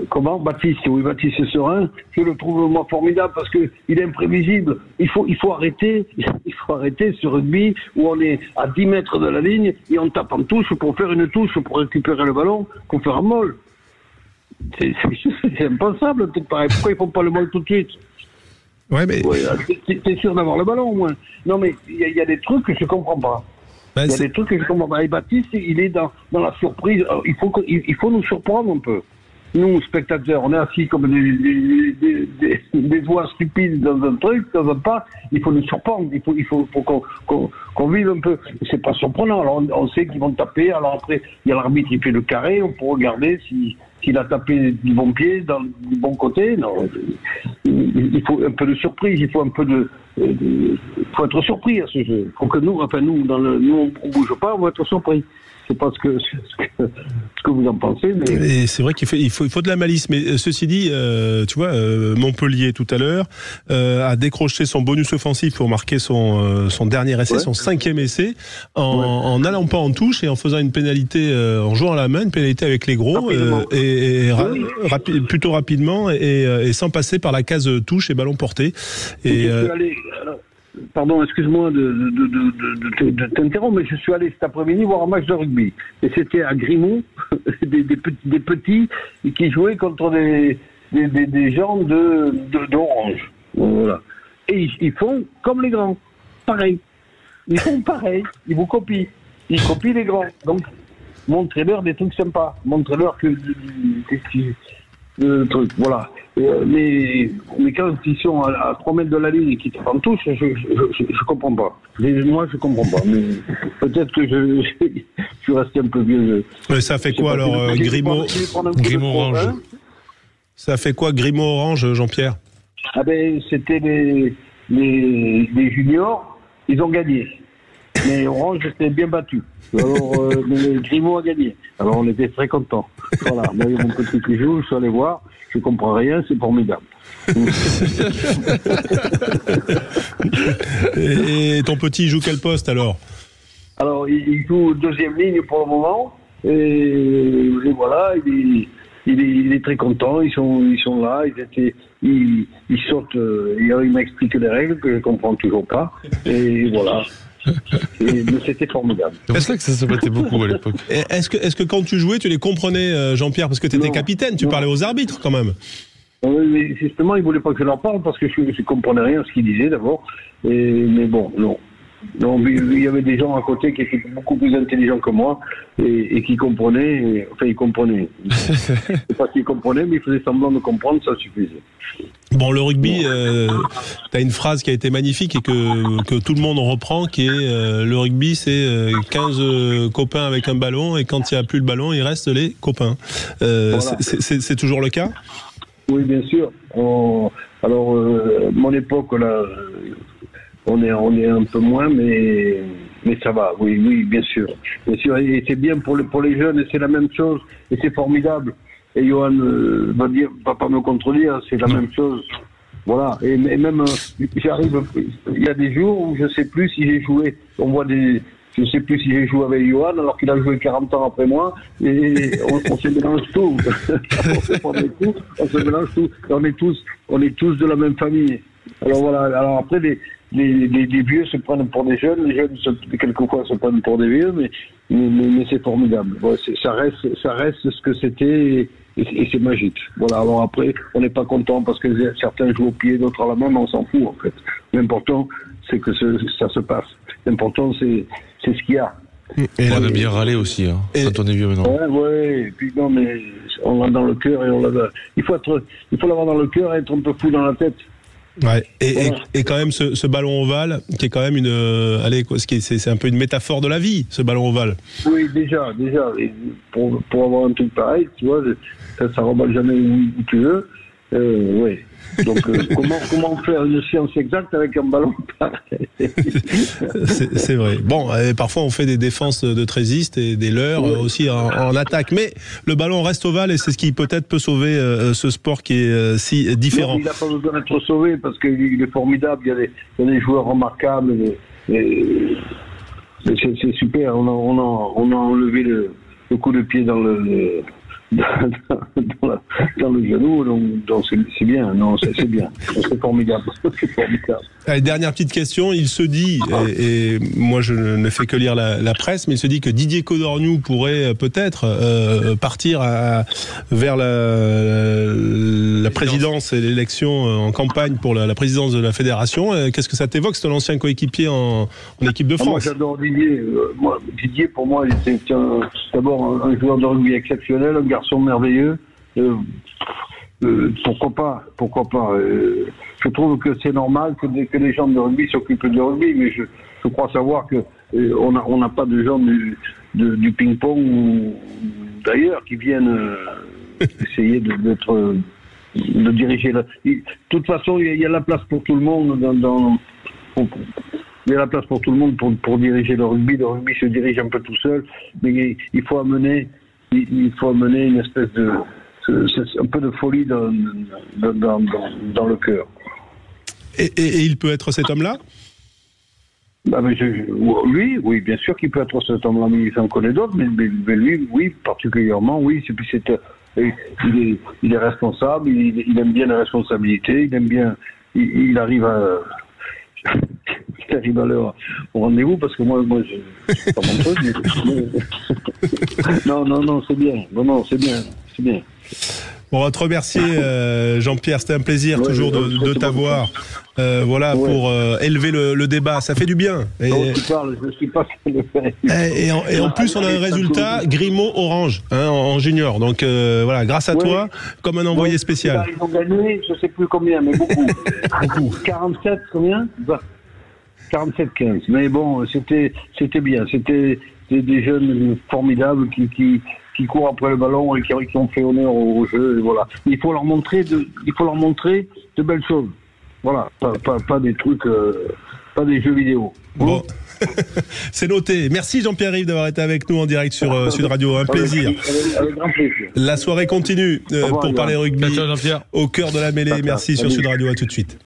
Baptiste Serin, je le trouve moi formidable parce que il est imprévisible. Il faut arrêter ce rugby où on est à 10 mètres de la ligne et on tape en touche pour faire une touche pour récupérer le ballon qu'on fait un molle. C'est impensable, peut-être pareil. Pourquoi ils font pas le molle tout de suite? Ouais, mais t'es sûr d'avoir le ballon au moins. Non, mais il y a des trucs que je comprends pas. Il y a des trucs que je comprends pas. Et Baptiste, il est dans la surprise. Alors, il faut nous surprendre un peu. Nous, spectateurs, on est assis comme des oies stupides dans un truc, dans un pas. Il faut nous surprendre. Il faut qu'on vive un peu. C'est pas surprenant. Alors, on sait qu'ils vont taper. Alors après, il y a l'arbitre qui fait le carré. On peut regarder s'il a tapé du bon pied, du bon côté. Non, il faut un peu de surprise. Il faut un peu faut être surpris à ce jeu. Il faut que nous, on bouge pas, on va être surpris. Je sais pas ce que vous en pensez, mais et c'est vrai qu'il faut de la malice. Mais ceci dit, tu vois, Montpellier tout à l'heure a décroché son bonus offensif pour marquer son dernier essai, son 5e essai, en n'allant pas en touche et en faisant une pénalité, en jouant à la main, une pénalité avec les gros plutôt rapidement et sans passer par la case touche et ballon porté. Et pardon, excuse-moi de t'interrompre, mais je suis allé cet après-midi voir un match de rugby. Et c'était à Grimont, des petits qui jouaient contre des gens d'Orange. Voilà. Et ils font comme les grands. Pareil. Ils font pareil. Ils vous copient. Ils copient les grands. Donc, montrez-leur des trucs sympas. Montrez-leur que truc, voilà. Mais quand ils sont à 3 mètres de la ligne et qu'ils tapent en touche, je comprends pas. Moi, je comprends pas. Mais peut-être que je suis resté un peu vieux. Mais ça fait quoi alors, Grimaud Orange? Ça fait quoi, Grimaud Orange, Jean-Pierre? Ah ben, c'était les juniors. Ils ont gagné. Mais Orange s'est bien battu. Alors, Grimaud a gagné. Alors, on était très contents. Voilà. Moi, mon petit qui joue, je suis allé voir. Je comprends rien, c'est formidable. Et ton petit joue quel poste alors? Alors, il joue deuxième ligne pour le moment. Et voilà, il est très content. Ils sont là. Ils sautent. Il m'a expliqué les règles que je ne comprends toujours pas. Et voilà. Mais c'était formidable. C'est ça que ça se battait beaucoup à l'époque. Est-ce que quand tu jouais, tu les comprenais, Jean-Pierre, parce que tu étais capitaine, tu parlais aux arbitres quand même? Oui, mais justement, ils ne voulaient pas que je leur parle parce que je ne comprenais rien à ce qu'ils disaient d'abord. Mais bon, non. Donc, il y avait des gens à côté qui étaient beaucoup plus intelligents que moi et qui comprenaient. Enfin, ils comprenaient. C'est pas qu'ils comprenaient, mais ils faisaient semblant de comprendre, ça suffisait. Bon, le rugby, tu as une phrase qui a été magnifique et que tout le monde reprend, qui est le rugby, c'est 15 copains avec un ballon et quand il n'y a plus le ballon, il reste les copains. Voilà. C'est toujours le cas? Oui, bien sûr. Alors, mon époque, là, on est un peu moins, mais ça va. Oui, bien sûr. Bien sûr, et c'est bien pour les jeunes, et c'est la même chose, et c'est formidable. Et Johan va pas me contredire, c'est la même chose. Voilà. Et même, j'arrive, il y a des jours où je sais plus si j'ai joué. Je sais plus si j'ai joué avec Johan alors qu'il a joué 40 ans après moi et on se mélange tout. On se mélange tout. On est tous de la même famille. Alors voilà. Alors après les vieux se prennent pour des jeunes, les jeunes quelquefois se prennent pour des vieux, mais c'est formidable. Bon, ça reste ce que c'était et c'est magique. Voilà. Alors après, on n'est pas content parce que certains jouent au pied, d'autres à la main, mais on s'en fout en fait. L'important c'est que ça se passe. L'important c'est ce qu'il y a. Et on a bien râlé aussi, hein, quand on est vieux maintenant. Ouais. Et puis non, mais on l'a dans le cœur et on l'a. Il faut l'avoir dans le cœur et être un peu fou dans la tête. Ouais. Et quand même ce ballon ovale qui est quand même c'est un peu une métaphore de la vie, ce ballon ovale. Oui, déjà. Et pour avoir un truc pareil, tu vois, ça remballe jamais où tu veux. Oui. Donc comment faire une science exacte avec un ballon pareil? C'est vrai. Bon, parfois on fait des défenses de trésistes et des leurres aussi en attaque, mais le ballon reste ovale et c'est ce qui peut-être peut sauver ce sport qui est si différent. Non, il n'a pas besoin d'être sauvé parce qu'il est formidable. Il y a des joueurs remarquables. C'est super. On a enlevé le coup de pied dans le genou, donc c'est bien, non, c'est bien, c'est formidable. Allez, dernière petite question, il se dit, et moi je ne fais que lire la presse, mais il se dit que Didier Codorniou pourrait peut-être partir vers la présidence et l'élection en campagne pour la présidence de la fédération. Qu'est-ce que ça t'évoque? C'est un ancien coéquipier en équipe de France. Moi j'adore Didier. Didier pour moi c'est d'abord un joueur de rugby exceptionnel, un garçon merveilleux. Pourquoi pas. Je trouve que c'est normal que les gens de rugby s'occupent de rugby, mais je crois savoir que on n'a pas de gens du ping-pong ou d'ailleurs qui viennent essayer de diriger. De toute façon, il y a la place pour tout le monde il y a la place pour tout le monde pour diriger le rugby. Le rugby se dirige un peu tout seul, mais il faut amener une espèce un peu de folie dans le cœur. Et il peut être cet homme-là? Oui, bien sûr qu'il peut être cet homme-là, mais j'en connais d'autres, mais lui, oui, particulièrement, oui. Il est responsable, il aime bien la responsabilité, il arrive à l'heure au rendez-vous, parce que moi je suis pas mon truc, mais... Non, c'est bien. Non, c'est bien. Bon, on va te remercier, Jean-Pierre. C'était un plaisir toujours de t'avoir. Pour élever le débat. Ça fait du bien. Je suis pas le faire. Et en plus, on a un résultat Grimaud-Orange en junior. Donc grâce à toi, comme un envoyé spécial. Ils ont gagné, je sais plus combien, mais beaucoup. 47, combien 47-15. Mais bon, c'était bien. C'était des jeunes formidables qui courent après le ballon et qui ont fait honneur au jeu. Et voilà. Il faut leur montrer de belles choses. Voilà. Pas des trucs, pas des jeux vidéo. Bon. C'est noté. Merci Jean-Pierre Rive d'avoir été avec nous en direct sur Sud Radio. Un plaisir. Avec grand plaisir. La soirée continue pour parler rugby Ciao, Jean-Pierre. au cœur de la mêlée. Merci sur Sud Radio. À tout de suite.